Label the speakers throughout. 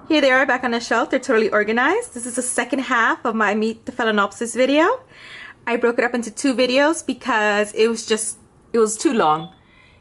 Speaker 1: Here they are back on the shelf. They're totally organized. This is the second half of my Meet the Phalaenopsis video. I broke it up into two videos because it was too long.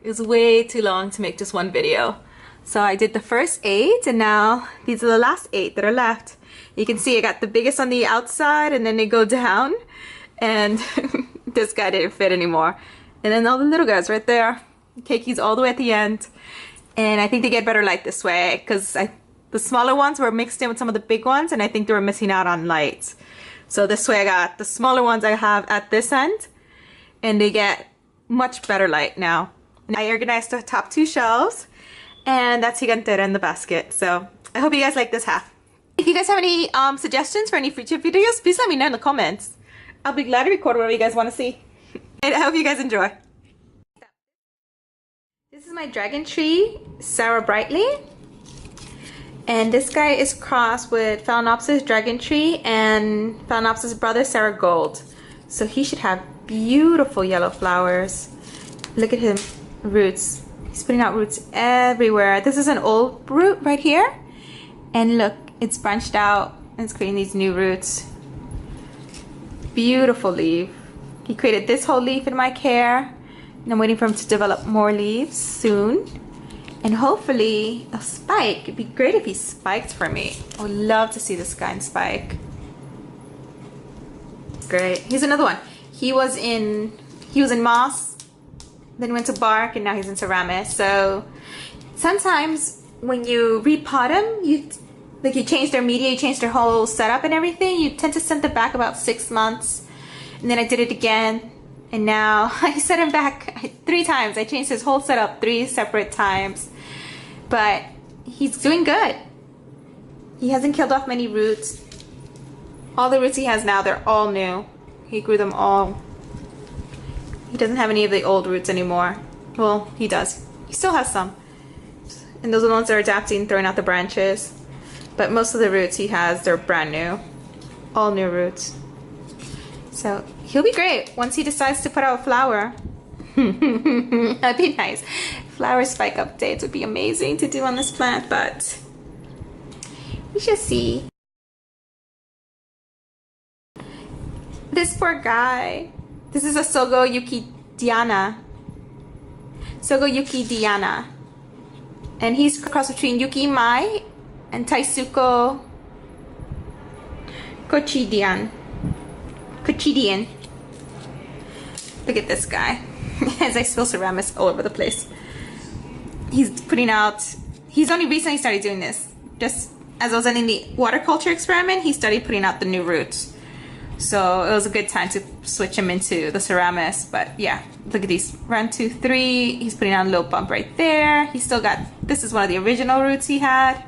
Speaker 1: It was way too long to make just one video. So I did the first 8 and now these are the last 8 that are left. You can see I got the biggest on the outside and then they go down and this guy didn't fit anymore. And then all the little guys right there. Keikis all the way at the end. And I think they get better light this way because the smaller ones were mixed in with some of the big ones and I think they were missing out on light. So this way I got the smaller ones I have at this end and they get much better light now. And I organized the top 2 shelves and that's gigantera in the basket. So I hope you guys like this half. If you guys have any suggestions for any future videos, please let me know in the comments. I'll be glad to record whatever you guys want to see. And I hope you guys enjoy. This is my dragon tree, Sara Brightly. And this guy is crossed with Phalaenopsis Dragon Tree and Phalaenopsis brother Sara Gold. So he should have beautiful yellow flowers. Look at him, roots. He's putting out roots everywhere. This is an old root right here. And look, it's branched out and it's creating these new roots. Beautiful leaf. He created this whole leaf in my care. And I'm waiting for him to develop more leaves soon. And hopefully a spike. It'd be great if he spiked for me. I would love to see this guy in spike. Great. Here's another one. He was in moss, then went to bark, and now he's in ceramis. So sometimes when you repot him, you change their media, you change their whole setup and everything, you tend to send them back about 6 months. And then I did it again. And now I sent him back 3 times. I changed his whole setup 3 separate times. But he's doing good. He hasn't killed off many roots. All the roots he has now, they're all new. He grew them all. He doesn't have any of the old roots anymore. Well, he does. He still has some. And those are the ones that are adapting, throwing out the branches. But most of the roots he has, they're brand new. All new roots. So he'll be great once he decides to put out a flower. That'd be nice. Flower spike updates would be amazing to do on this plant, but we shall see. This poor guy. This is a Sogo Yukidiana. Sogo Yukidiana. And he's a cross between Yuki Mai and Taisuko Kochidian. Look at this guy. As I spill ceramis all over the place. He's putting out, he's only recently started doing this. Just as I was ending the water culture experiment, he started putting out the new roots. So it was a good time to switch him into the ceramis. But yeah, look at these. Round 2, 3. He's putting out a little bump right there. He still got, this is one of the original roots he had.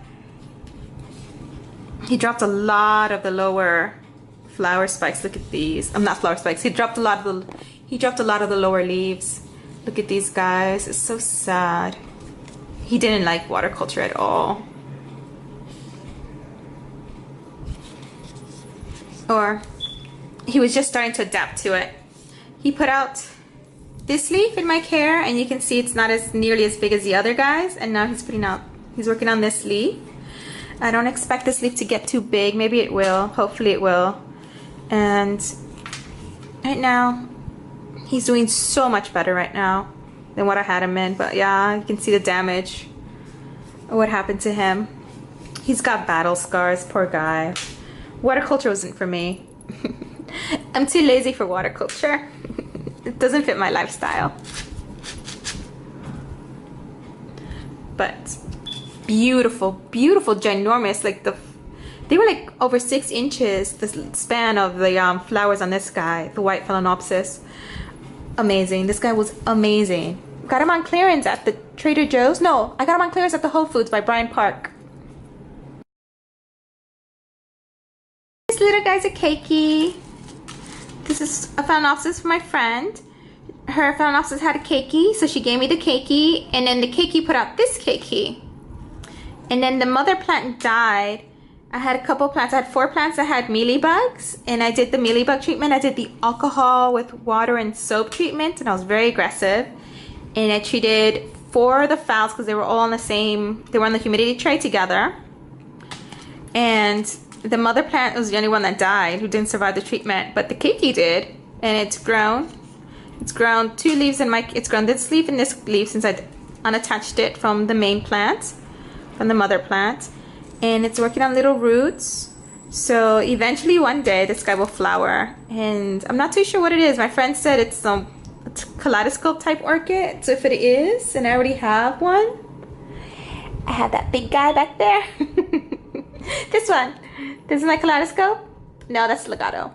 Speaker 1: He dropped a lot of the lower flower spikes. Look at these. Not flower spikes. He dropped a lot of the lower leaves. Look at these guys. It's so sad. He didn't like water culture at all. Or he was just starting to adapt to it. He put out this leaf in my care and you can see it's not as nearly as big as the other guys, and now he's working on this leaf. I don't expect this leaf to get too big. Maybe it will. Hopefully it will. And right now, he's doing so much better right now than what I had him in. But yeah, you can see the damage of what happened to him. He's got battle scars, poor guy. Water culture wasn't for me. I'm too lazy for water culture. It doesn't fit my lifestyle. But beautiful, beautiful, ginormous. Like they were like over 6 inches, the span of the flowers on this guy, the white Phalaenopsis. Amazing. This guy was amazing. Got him on clearance at the Trader Joe's. No, I got him on clearance at the Whole Foods by Bryant Park. This little guy's a keiki. This is a Phalaenopsis for my friend. Her Phalaenopsis had a keiki, so she gave me the keiki, and then the keiki put out this keiki. And then the mother plant died. I had a couple plants. I had 4 plants that had mealybugs, and I did the mealybug treatment. I did the alcohol with water and soap treatment, and I was very aggressive. And I treated 4 of the phals because they were all on the same, they were on the humidity tray together. And the mother plant was the only one that died, who didn't survive the treatment, but the keiki did, and it's grown. It's grown two leaves in my, it's grown this leaf and this leaf since I unattached it from the main plant, from the mother plant, and it's working on little roots. So eventually one day this guy will flower, and I'm not too sure what it is. My friend said it's a kaleidoscope type orchid, so if it is, and I already have one, I have that big guy back there. This one. This is my kaleidoscope. No, that's legato.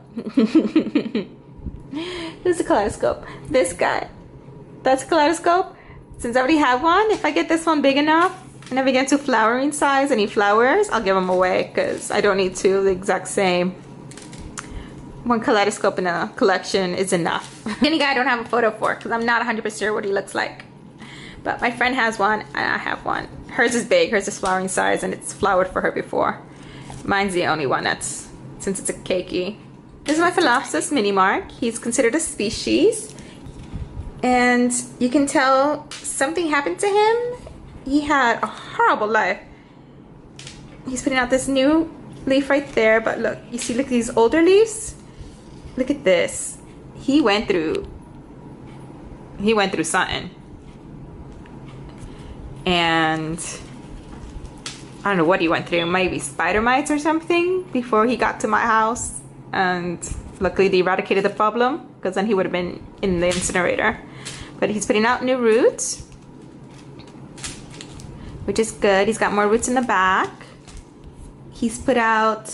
Speaker 1: Who's the kaleidoscope? This guy. That's a kaleidoscope. Since I already have one, if I get this one big enough and I begin to flowering size any flowers, I'll give them away because I don't need two the exact same. One kaleidoscope in a collection is enough. Any guy I don't have a photo for because I'm not 100% sure what he looks like. But my friend has one and I have one. Hers is big, hers is flowering size, and it's flowered for her before. Mine's the only one that's, since it's a keiki. This is my Phalaenopsis mini mark. He's considered a species. And you can tell something happened to him. He had a horrible life. He's putting out this new leaf right there, but look, you see, look at these older leaves? Look at this. He went through something. And I don't know what he went through, maybe spider mites or something before he got to my house. And luckily they eradicated the problem, because then he would have been in the incinerator. But he's putting out new roots, which is good. He's got more roots in the back. He's put out,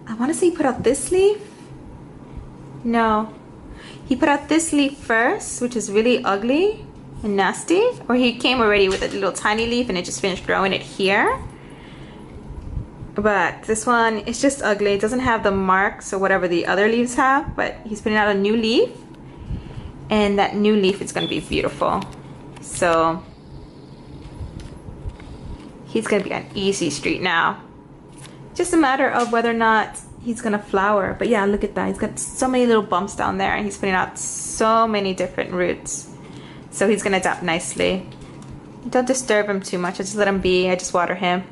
Speaker 1: I want to say he put out this leaf. No, he put out this leaf first, which is really ugly and nasty, or he came already with a little tiny leaf and it just finished growing it here. But this one is just ugly. It doesn't have the marks or whatever the other leaves have, but he's putting out a new leaf, and that new leaf is going to be beautiful. So he's going to be on easy street now. Just a matter of whether or not he's going to flower. But yeah, look at that. He's got so many little bumps down there, and he's putting out so many different roots. So he's going to adapt nicely. Don't disturb him too much. I just let him be. I just water him.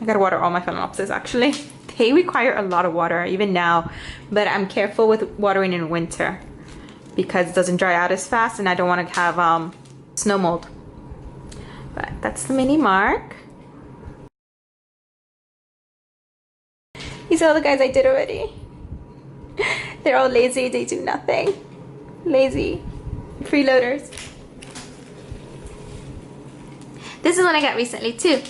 Speaker 1: I gotta water all my Phalaenopsis actually. They require a lot of water even now, but I'm careful with watering in winter because it doesn't dry out as fast, and I don't want to have snow mold. But that's the mini mark. These are all the guys I did already. They're all lazy. They do nothing. Lazy freeloaders. This is one I got recently too.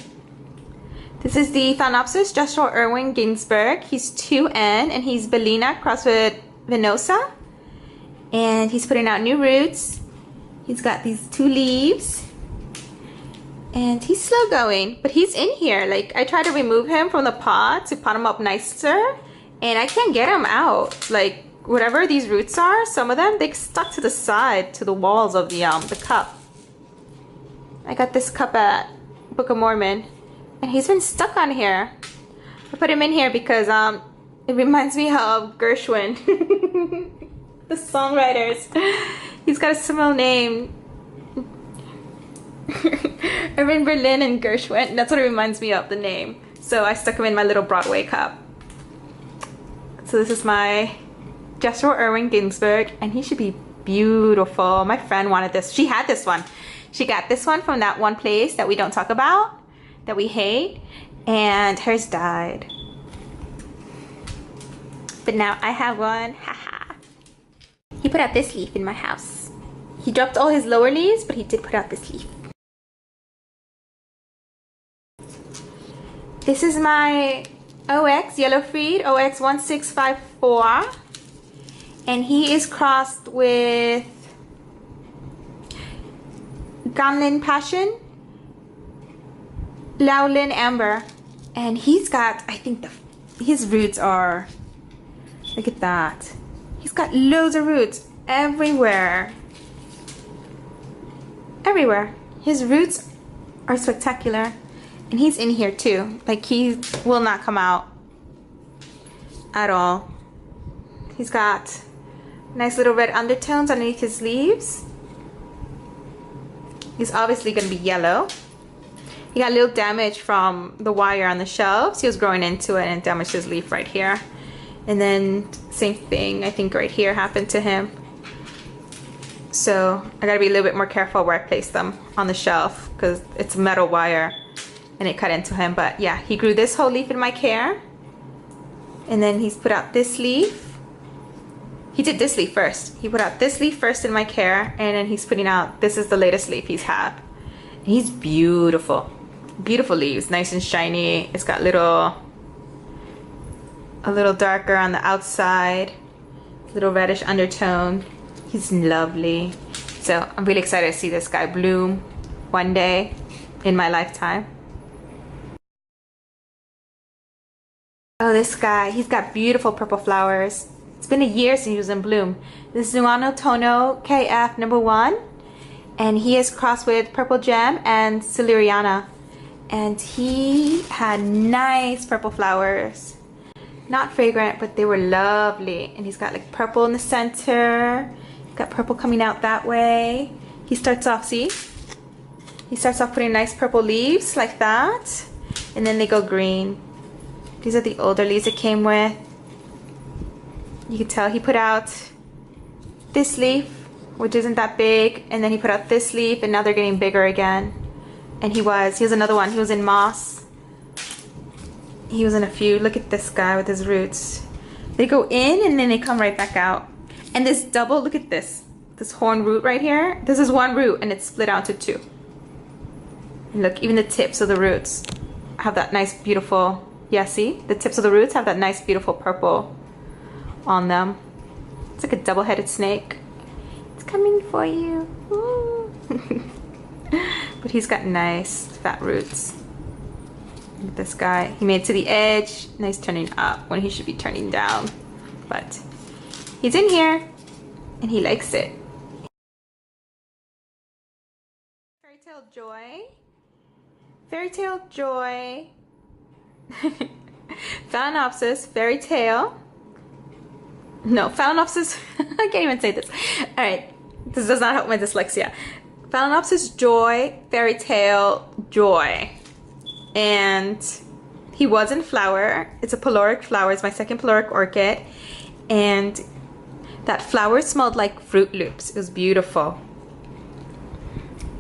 Speaker 1: This is the Phalaenopsis Joshua Irving Gingsberg. He's 2N and he's Bellina crossed with Venosa. And he's putting out new roots. He's got these 2 leaves. And he's slow going, but he's in here. Like, I tried to remove him from the pot to pot him up nicer, and I can't get him out. Like, whatever these roots are, some of them, they stuck to the side, to the walls of the cup. I got this cup at Book of Mormon, and he's been stuck on here. I put him in here because it reminds me of Gershwin, the songwriters. He's got a similar name. Irving, Berlin, and Gershwin. That's what it reminds me of, the name. So I stuck him in my little Broadway cup. So this is my Joshua Irving Gingsberg, and he should be beautiful. My friend wanted this. She had this one. She got this one from that one place that we don't talk about, that we hate, and hers died. But now I have one. Haha. He put out this leaf in my house. He dropped all his lower leaves, but he did put out this leaf. This is my OX Yellow Freed, OX 1654, and he is crossed with Gamlin Passion, Laolin Amber, and he's got, I think his roots are, look at that, he's got loads of roots everywhere. Everywhere. His roots are spectacular. And he's in here too. Like, he will not come out at all. He's got nice little red undertones underneath his leaves. He's obviously going to be yellow. He got a little damage from the wire on the shelves. He was growing into it and damaged his leaf right here. And then same thing, I think right here happened to him. So I gotta be a little bit more careful where I place them on the shelf because it's metal wire and it cut into him. But yeah, he grew this whole leaf in my care. And then he's put out this leaf. He did this leaf first. He put out this leaf first in my care, and then he's putting out, this is the latest leaf he's had. And he's beautiful. Beautiful leaves, nice and shiny. It's got a little darker on the outside, little reddish undertone. He's lovely. So I'm really excited to see this guy bloom one day in my lifetime. Oh, this guy, he's got beautiful purple flowers. It's been a year since he was in bloom. This is Nuuanu Tono KF #1, and he is crossed with Purple Gem and Celeriana. And he had nice purple flowers. Not fragrant, but they were lovely. And he's got like purple in the center. He's got purple coming out that way. He starts off, see? He starts off putting nice purple leaves like that. And then they go green. These are the older leaves it came with. You can tell he put out this leaf, which isn't that big, and then he put out this leaf, and now they're getting bigger again. And he was another one. He was in moss. He was in a few. Look at this guy with his roots. They go in and then they come right back out. And this double, look at this horn root right here. This is one root and it's split out to two. And look, even the tips of the roots have that nice beautiful, yeah, see? The tips of the roots have that nice beautiful purple on them. It's like a double-headed snake. It's coming for you. But he's got nice fat roots. Look at this guy. He made it to the edge. Now he's turning up when he should be turning down. But he's in here and he likes it. Fairy Tale Joy. Fairy Tale Joy. Phalaenopsis, Fairy Tale. No, Phalaenopsis. I can't even say this. Alright, this does not help my dyslexia. Phalaenopsis Joy, Fairy Tale Joy. And he was in flower. It's a Peloric flower. It's my second Peloric orchid. And that flower smelled like Fruit Loops. It was beautiful.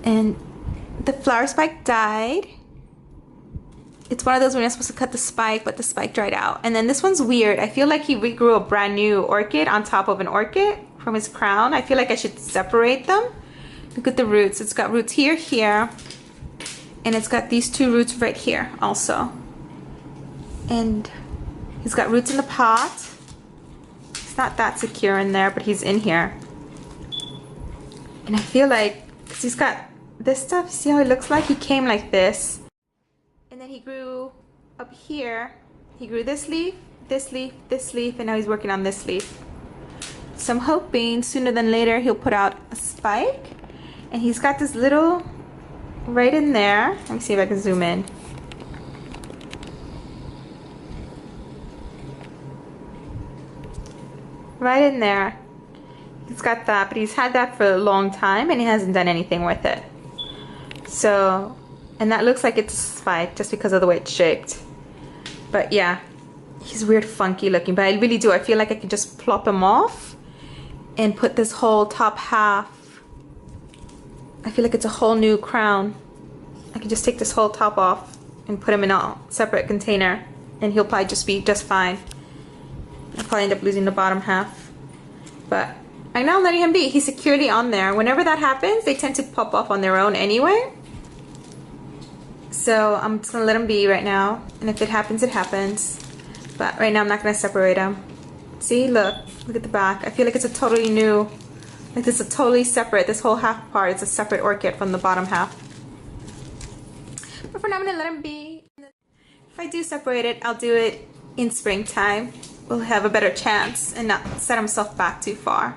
Speaker 1: And the flower spike died. It's one of those when you're supposed to cut the spike, but the spike dried out. And then this one's weird. I feel like he regrew a brand new orchid on top of an orchid from his crown. I feel like I should separate them. Look at the roots. It's got roots here, here. And it's got these two roots right here also. And he's got roots in the pot. It's not that secure in there, but he's in here. And I feel like, because he's got this stuff, see how it looks like? He came like this. And then he grew up here. He grew this leaf, this leaf, this leaf, and now he's working on this leaf. So I'm hoping sooner than later he'll put out a spike. And he's got this little right in there. Let me see if I can zoom in. Right in there. He's got that, but he's had that for a long time and he hasn't done anything with it. So, and that looks like it's a spike just because of the way it's shaped. But yeah, he's weird funky looking, but I really do. I feel like I can just plop him off and put this whole top half. I feel like it's a whole new crown. I can just take this whole top off and put him in a separate container and he'll probably just be just fine. I'll probably end up losing the bottom half. But I'm now letting him be. He's securely on there. Whenever that happens, they tend to pop off on their own anyway. So I'm just gonna let him be right now. And if it happens, it happens. But right now I'm not gonna separate him. See, look at the back. I feel like it's a totally new, like this is a totally separate, this whole half part is a separate orchid from the bottom half. But for now I'm gonna let him be. If I do separate it, I'll do it in springtime. We'll have a better chance and not set himself back too far.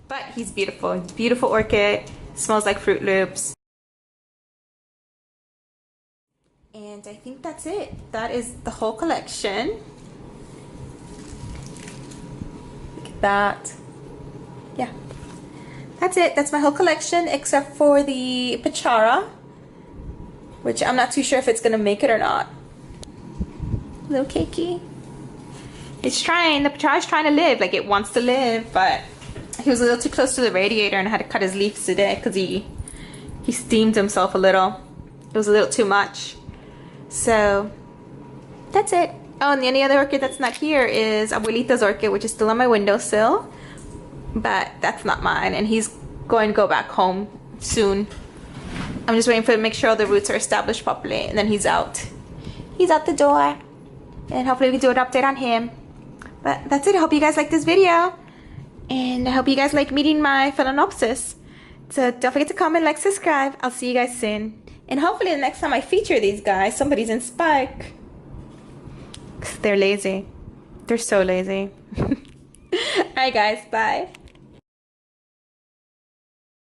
Speaker 1: But he's beautiful. Beautiful orchid. Smells like Fruit Loops. And I think that's it. That is the whole collection. Look at that. Yeah. That's it. That's my whole collection except for the Pachara. which I'm not too sure if it's gonna make it or not. Little keiki. It's trying, the child's trying to live, like it wants to live, but he was a little too close to the radiator and I had to cut his leaves today because he steamed himself a little. It was a little too much. So that's it. Oh, and the only other orchid that's not here is Abuelita's orchid, which is still on my windowsill, but that's not mine, and he's going to go back home soon. I'm just waiting for him to make sure all the roots are established properly, and then he's out. He's out the door, and hopefully we can do an update on him. But that's it. I hope you guys like this video, and I hope you guys like meeting my Phalaenopsis. So don't forget to comment, like, subscribe. I'll see you guys soon. And hopefully the next time I feature these guys, somebody's in Spike. They're lazy. They're so lazy. Alright guys, bye.